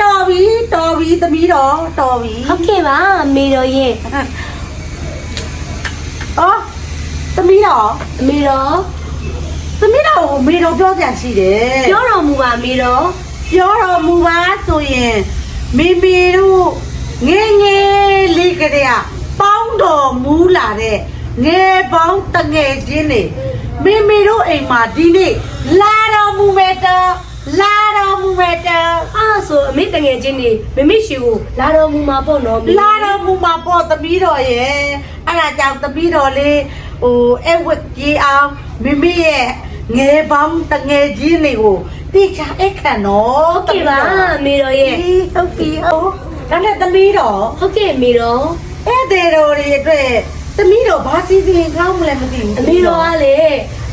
တော်ပြီသမီးတော်တော်ပြီ ဟုတ်ကဲ့ပါမေတော်ရဲ့ အော်သမီးတော် မေတော် သမီးတော်မေတော်ပြောကြရှိတယ် ပြောတော်မူပါမေတော် ပြောတော်မူပါဆိုရင်မိမိတို့ငယ်ငယ်လေးကလေးကပေါင်းတော်မူလာတဲ့ငယ်ပေါင်းတငယ်ချင်းတွေမိမိတို့အိမ်မှာဒီနေ့လာတော်မူမဲ့တော်လာတော်မူမဲ့တော် အားဆိုအမေတငယ်ချင်းနေမမေရှိကိုလာတော်မူမှာပေါ့နော် လာတော်မူမှာပေါ့သမီးတော်ရဲ့အဲ့ဒါကြောင့်သမီးတော်လေးဟိုအဲ့ဝက်ကြီးအောင်မိမိရဲ့ငယ်ပေါင်းတငယ်ချင်းတွေကိုတိကျအခန့်နော် ဟုတ်ကဲ့ပါမေတော်ရဲ့ ဟုတ်ပြီဟုတ်ဒါနဲ့သမီးတော် ဟုတ်ကဲ့မေတော် အဲ့တဲ့တော်တွေအတွက်သမီးတော်ဘာစီစဉ်ကောင်းမလဲမသိဘူး အမေတော်ကလေ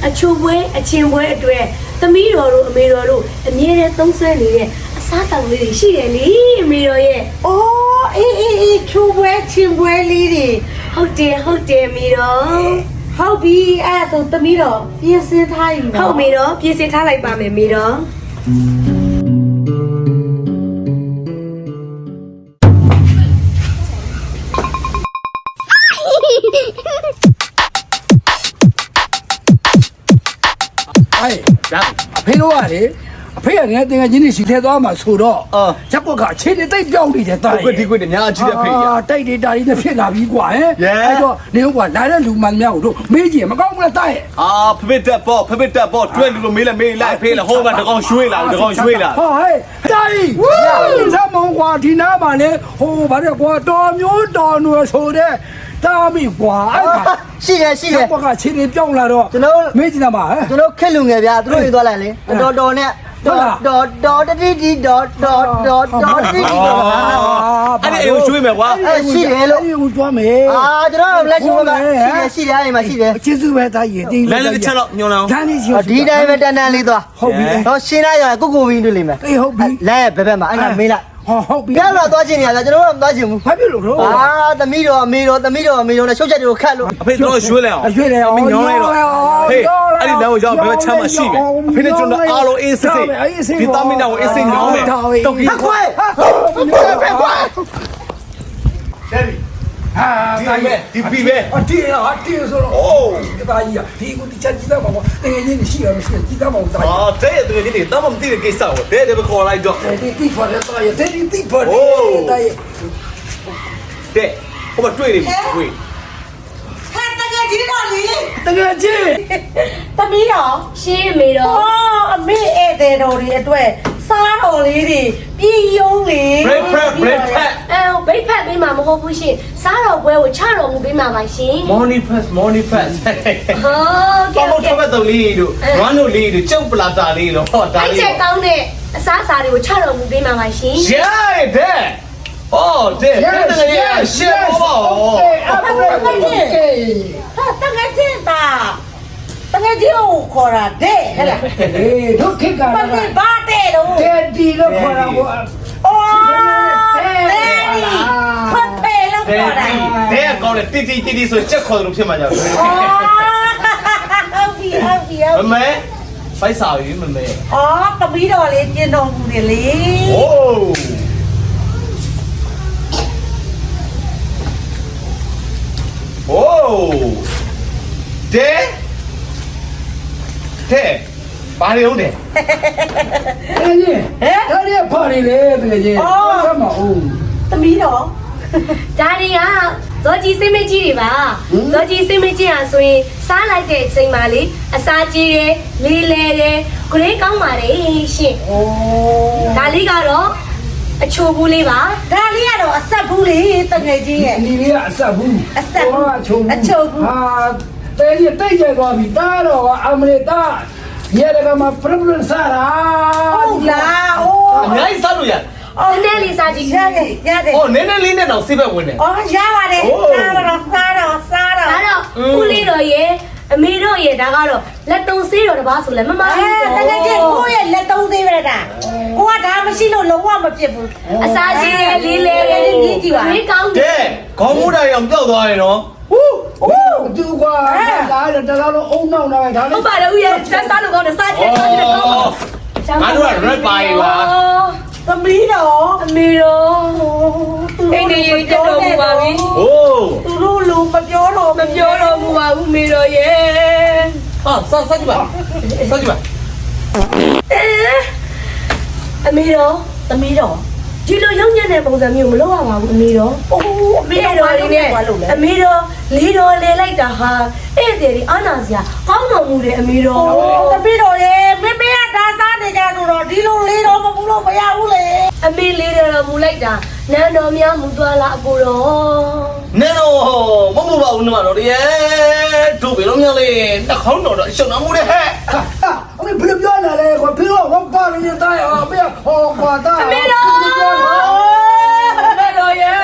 အချိုပွဲအချင်းပွဲအတွက်သမီးတော်တို့အမေတော်တို့အမြဲတမ်းသုံးဆွဲနေတဲ့အစားတောက်လေးတွေရှိတယ်လေအမေတော်ရဲ့ အော်အေးချူပွဲချင်းပွဲလေးတွေ ဟုတ်တယ်မေတော် ဟုတ်ပြီအဲ့ဒါဆိုသမီးတော်ပြင်ဆင်ထားရင် ဟုတ်မေတော်ပြင်ဆင်ထားလိုက်ပါမယ်မေတော် 哎，陪着我的，陪着人家人家西天သွားမှာဆိုတော့ရက်ကွက်ကအခြေအနေတိတ်ပြောင်းနေတယ်တာ ဟုတ်ကဲ့ဒီကွက်ညာကြည့်တဲ့ဖေးရ တိုက်တွေတာတွေနဲ့ဖြစ်လာပြီကွာဟဲ့အဲ့တော့နေကွာလာတဲ့လူမှန်များကိုတို့မေးကြည့်မကောင်းဘူးလားတာရဲ့ အာဖဖေတက်ပေါ့တွဲလူလိုမေးလိုက်ဖေးလိုက်ဟိုကတကောင်ရွှေ့လာဟောဟဲ့တိုင်းဝါမောင်ကွာဒီနားမှာလေဟိုဗါတဲ့ကွာတော်မျိုးတော်နွယ်ဆိုတဲ့တာမိကွာအဲ့ဒါ ရှိတယ် ရက်ကွက်ကအခြေအနေပြောင်းလာတော့ ကျွန်တော် မေးကြည့်တာပါဟဲ့ ကျွန်တော်ခက်လူငယ်ဗျာသူတို့တွေသွားလိုက်လေတော်နဲ့တော်တတိတီတော်တတိတီတော် အဲ့ဒီအိမ်ရွှေ့မယ်ကွာ ရှိတယ်လို့ အဲ့ဒီသွားမယ် ကျွန်တော်လက်ရှိမှာရှိတယ်အိမ်မှာရှိတယ် ကျေးဇူးပဲတာရဲ့တင်း လမ်းလေးတစ်ချက်တော့ညွန်လောင်း တန်းလေးရှိ ဒီတိုင်းပဲတန်းလေးသွား ဟုတ်ပြီ တော့ရှင်းလိုက်ရကိုဘင်းတွေ့လိမ့်မယ် အေးဟုတ်ပြီ လဲဘက်မှာအဲ့ဒါမေးလိုက် ဟုတ်ပြီ ပြောတော့သွားခြင်းနေရဗျာကျွန်တော်တို့မသွားခြင်းဘူး ဘာဖြစ်လို့တော့ သမီးတော်အမေတော်နဲ့ရှုပ်ချက်တွေကိုခတ်လို့ အဖေတို့ရွှေ့လိုက်အောင် ရွှေ့လေအောင် ညောင်းလိုက်တော့ဟေးအဲ့ဒီလမ်းကိုရောက်ဘယ်ချမ်းမှရှိမယ်အဖေနဲ့ကျွန်တော်အားလုံးအေးစစ်ဒီသားမင်းတော်ကိုအေးစစ်ညောင်းမယ်တော့ကြီး ခွဲ ဖေကွာဒီပြီပဲအတီးဆိုတော့အိုးဒါကြီးဒီကိုတိချကြည့်တော့ဘာတကယ်ကြီးရှိရမရှိကြည့်တော့ဘာတာ အာတဲ့တကယ်ကြီးတော့မသိတဲ့ကိစ္စကိုတဲ့ပဲခေါ်လိုက်တော့ တိဖော်တယ်တာရဲ့တိဖော်တယ်တာရဲ့ တဲ့ဟိုမှာတွေ့နေပြီတွေ့ ဟဲ့တကယ်ကြီးတော်လေး တကယ်ကြီး သမီးတော် ရှင်းမေတော် အော်အမေဧည့်သည်တော်တွေအတွက်စားတော်လေးတွေပြည်ယုံလေ break ဘိတ်ဖက်ပေးမှာမဟုတ်ဘူးရှင်စားတော်ပွဲကိုချတော်မူပေးမှာပါရှင် morning fast ဟုတ်ကဲ့ တော့တော့တော့လေးတို့ဝမ်းတို့လေးတို့ကျုပ်ပလာတာလေးတော့ဟောဒါ အဲ့ လေး ချက်ကောင်းတဲ့အစားအစာတွေကိုချတော်မူပေးမှာပါရှင် Yeah, that. Oh, that. Yeah, shit. Oh. တကယ်ကြီးတာတကယ်ကြီးကိုခေါ်တာတဲ့ဟဲ့လား အေးဒုက္ခက ဘာလဲဘာတဲ့တော့ တဲ့ဒီလို့ခေါ်တာကို အော်တဲ့ဖတ်တယ်လို့ခေါ်တာ Thatကောင်းတယ်တီတီဆိုချက်ခေါ်တယ်လို့ဖြစ်မှာကြောက်တယ် အော်ဟုတ်ပြီ မမဲဖိုက်စာပြီမမဲ အော်တပီးတော်လေးကျင်းတော်မူတယ်လေ Oh. Oh. That. That. ဘာတွေဟုတ်တယ် အဲ့ဒီဒါရီပါရီလေတကယ်ကြီးဆက်မအောင် တပီးတော် ဒါတွေကဇော်ကြီးစိတ်မကြီးတွေပါဇော်ကြီးစိတ်မကြီးอ่ะဆိုရင်စားလိုက်တဲ့အချိန်မှာလေအစာကြီးတယ်လေးလဲတယ်ဂရိတ်ကောင်းပါတယ်ရှင် โอ้ ဒါလေးကတော့အချိုဘူးလေးပါ ဒါလေးကတော့အဆက်ဘူးလေတကယ်ကြီးရဲ့ ဒီလေးကအဆက်ဘူးဟာတဲ့ရတဲ့ကြသွားပြီတားတော့အမလေးတားရတဲ့ကမှာ problem စားတာ ဟုတ်လားအိုး အများကြီးစားလို့ရ နည်းနည်းလေးစားကြည့် ရတယ် Oh, နည်းနည်းလေးနဲ့တော့ဆေးဘက်ဝင်တယ် အော်ရပါတယ်စားတော့ ဒါတော့ဦးလေးတော်ရဲ့အမေတော်ရဲ့ဒါကတော့လက်တုံဆေးတော်တစ်ပါးဆိုလဲမမ အဲ ဘူး တကယ်ကြီးကိုယ့်ရဲ့လက်သုံးသေးပဲဒါကိုကဒါမရှိလို့လုံးဝမဖြစ်ဘူး အစာကြီးရဲ့လေးလဲရဲ့ကြီးကြည့်ပါဂရိတ်ကောင်းတယ် တဲ့ခေါင်းမိုးတိုင်အောင်ပြောက်သွားရင်နော် သူကဒါလည်းတလားလုံးအုံနောက်လာဒါ ဟု လည်း တ်ပါတယ်ဦးရဲ့စားလို့ကောင်းတယ်စားကြည့်စားကြည့်ကောင်း ငါတို့က red pie ပါ သမီး တော် အမေတော်အိမ်နေရင်ကြက်တော်မူပါပြီ โอ้ သူတို့လူမပြောတော့ မပြောတော့မူပါဘူးမေတော်ရဲ့ อ่ะซะကြည့်ပါซะကြည့်ပါ အမေတော် သမီးတော် ဒီလိုရုံညံ့တဲ့ပုံစံမျိုးမလုပ်ရပါဘူးအမေတော် အိုးအမေတော်လေးနဲ့လို့လဲ အမေတော်လေးတော်လေလိုက်တာဟာဧည့်သည်တွေအာနာစရာကောင်းတော်မူတယ်အမေတော် သမီးတော်ရေမင်းကဒါစားနေကြဆိုတော့ဒီလိုလေးတော့မဘူးလို့မရဘူးလေ အမေလေးတော်မူလိုက်တာနန်းတော်များမူသွားလားအကိုတော် နဲတော့မမပါဘူးနမတော်တည်းတို့ဘယ်လိုမျိုးလဲနှခေါင်းတော်တော့ရှုံနာမှုတဲ့ဟဲ့ အမေဘယ်လိုပြောလာလဲကွာပြီးတော့ဟောပါနေတိုင်းအမေဟောကွာတာ အမေတော်အမေတော်ရဲ့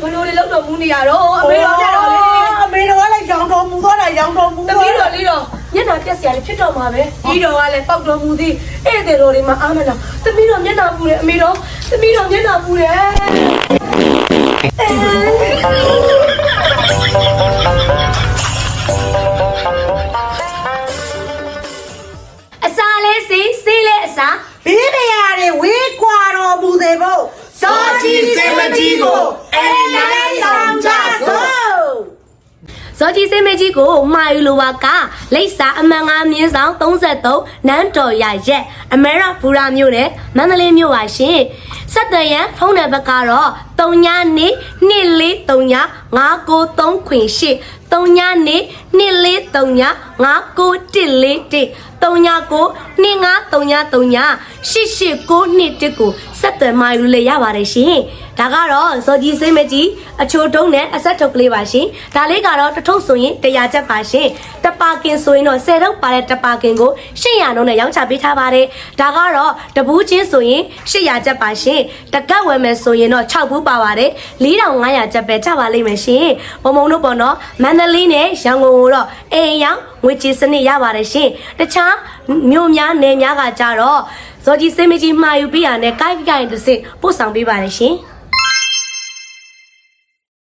ဘလို့လေလောက်တော်မူနေရတော့အမေတော်ပြတော်လေ အမေတော်ကလည်းရောင်တော်မူသွားတာရောင်တော်မူ သမီးတော်လေးတော်မျက်နှာပြက်စရာလေးဖြစ်တော့မှာပဲဒီတော်ကလည်းပောက်တော်မူသည်ဧည့်သည်တော်တွေမှာအာမနာသမီးတော်မျက်နှာပူတယ်အမေတော်သမီးတော်မျက်နှာပူတယ်အစာလေးစီစီးလေးအစာ ဘေးနေရာတွေဝေးကွာတော်မူစေဖို့စောကြီးစင်မကြီးကိုအိမ်နိုင်ဆောင်ကြစို့ ဇော်ကြီးစင်းမကြီးကိုမှာယူလိုပါကလိပ်စာအမှန်5မြင်းဆောင်33နန်းတော်ရရက်အမေရဘူရာမြို့နယ်မန္တလေးမြို့ပါရှင်ဆက်သွယ်ရန်ဖုန်းနံပါတ်ကတော့39နေ24395938 39နေ24395941 392953338892ကိုဆက်သွယ်မှာယူလို့ရပါတယ်ရှင်ဒါကတော့ဇော်ကြီးစိမ့်မကြီးအချိုတုံးနဲ့အဆက်ထုတ်ကလေးပါရှင်ဒါလေးကတော့တစ်ထုပ်ဆိုရင်100ကျပ်ပါရှင်တပါကင်ဆိုရင်တော့10ထုပ်ပါတဲ့တပါကင်ကို800နှုန်းနဲ့ရောင်းချပေးထားပါတယ်ဒါကတော့တပူးချင်းဆိုရင်800ကျပ်ပါရှင်တကတ်ဝယ်မယ်ဆိုရင်တော့6ဘူးပါပါတယ်4500ကျပ်ပဲချပါလိမ့်မယ်ရှင်မုံတို့ပေါ့နော်မန္တလေးနဲ့ရန်ကုန်ကိုတော့အိမ်ရောင်းငွေကြေးစနစ်ရပါတယ်ရှင်တခြားမြို့များနယ်များကကြတော့ဇော်ကြီးစိမ့်မကြီးမှာယူပြရတဲ့ကိုက်တစ်စစ်ပို့ဆောင်ပေးပါတယ်ရှင်